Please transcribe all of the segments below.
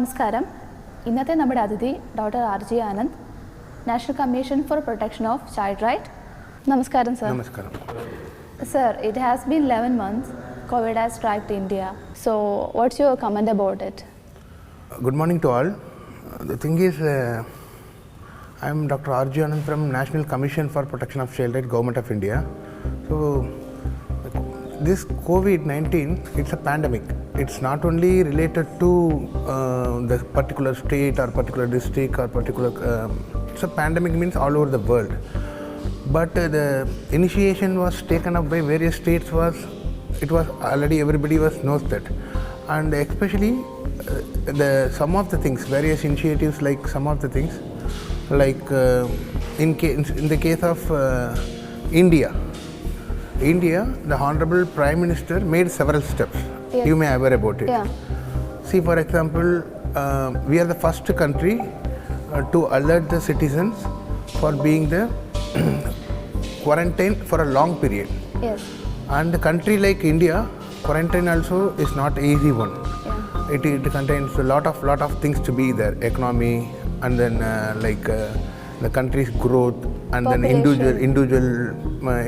നമസ്കാരം. ഇന്നത്തെ നമ്മുടെ അതിഥി doctor R G. Anand, National Commission for Protection of Child Right. നമസ്കാരം സർ. നമസ്കാരം. Sir, it has been 11 months. COVID has struck India. So, what's your comment about it? Good morning to all. The thing is, I am Dr. R.J. Anand from National Commission for Protection of Child Rights, Government of India. So, this COVID-19, it's a pandemic. It's not only related to the particular state or particular district or particular. It's a pandemic, means all over the world. But the initiation was taken up by various states. It was already everybody knows that, and especially some of the things, various initiatives, like some of the things, like in the case of India, the Honorable Prime Minister made several steps. Yes. You may be aware about it. Yeah. See, for example, we are the first country to alert the citizens for being the quarantine for a long period. Yes. And a country like India, quarantine also is not easy one. Yeah. It contains a lot of things to be there, economy, and then the country's growth, and Population. then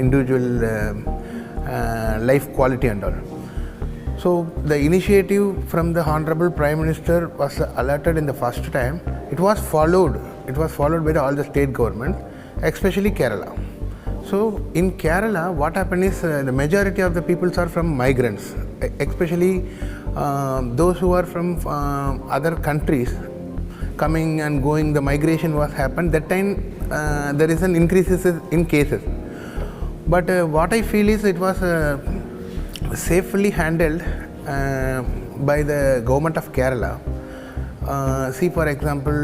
individual life quality and all. So the initiative from the Honorable Prime Minister was alerted in the first time. It was followed by all the state governments, especially Kerala. So in Kerala, what happened is the majority of the peoples are from migrants, especially those who are from other countries coming and going. The migration was happened. That time there is an increase in cases. But what I feel is it was safely handled by the government of Kerala. See, for example,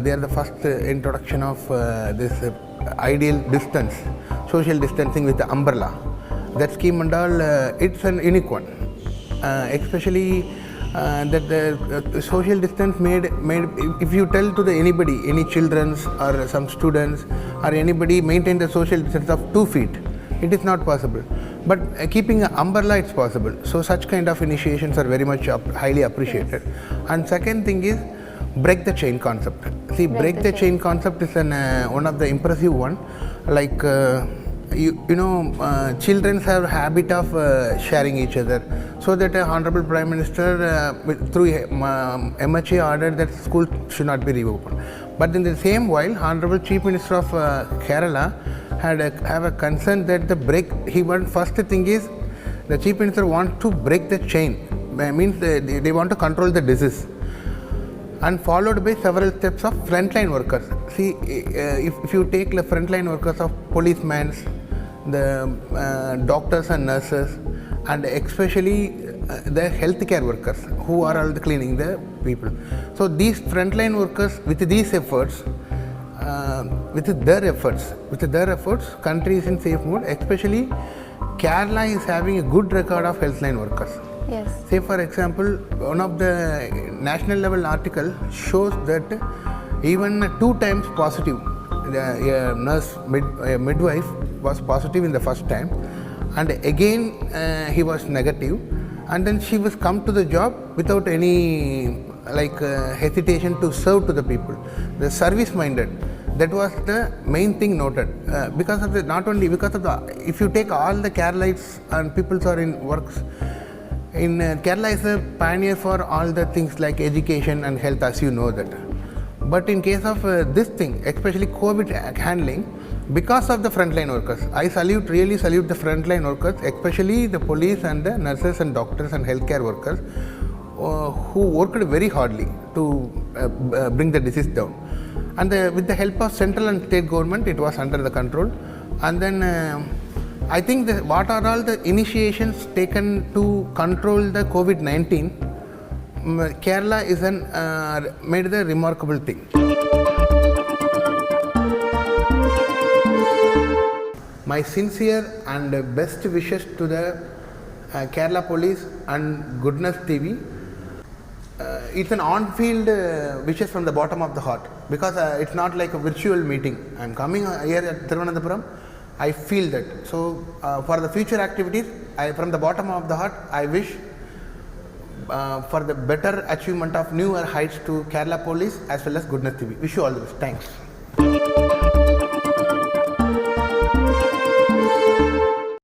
they are the first introduction of this ideal distance, social distancing with the umbrella. That scheme and all, it's an unique one. Especially that the social distance made. If you tell to anybody, any children or some students or anybody, maintain the social distance of 2 feet, it is not possible. But keeping an umbrella, it's possible. So such kind of initiations are very much highly appreciated. Yes. And second thing is break the chain concept. See, break the chain concept is one of the impressive one. Like children have habit of sharing each other. So that Honorable Prime Minister through MHA ordered that school should not be reopened. But in the same while, Honorable Chief Minister of Kerala have a concern that first thing is the Chief Minister wants to break the chain. Means they want to control the disease. And followed by several steps of frontline workers. See, if you take the frontline workers of policemen, the doctors and nurses, and especially the healthcare workers who are all cleaning the people. So these frontline workers, with their efforts, country is in safe mode. Especially Kerala is having a good record of healthline workers. Yes. Say, for example, one of the national level article shows that even 2 times positive, a midwife was positive in the first time, and again he was negative, and then she was come to the job without any hesitation to serve to the people. The service minded. That was the main thing noted. If you take all the Keralites and peoples are in works. In Kerala is a pioneer for all the things like education and health, as you know that. But in case of this thing, especially COVID handling, because of the frontline workers, I really salute the frontline workers, especially the police and the nurses and doctors and healthcare workers who worked very hardly to bring the disease down. And with the help of central and state government, it was under the control. And then I think what are all the initiations taken to control the COVID-19, Kerala made the remarkable thing. My sincere and best wishes to the Kerala Police and Goodness TV. It's an on-field wishes from the bottom of the heart, because it's not like a virtual meeting. I'm coming here at Thiruvananthapuram. I feel that. So for the future activities, from the bottom of the heart, I wish for the better achievement of newer heights to Kerala Police as well as Goodness TV. Wish you all the best. Thanks.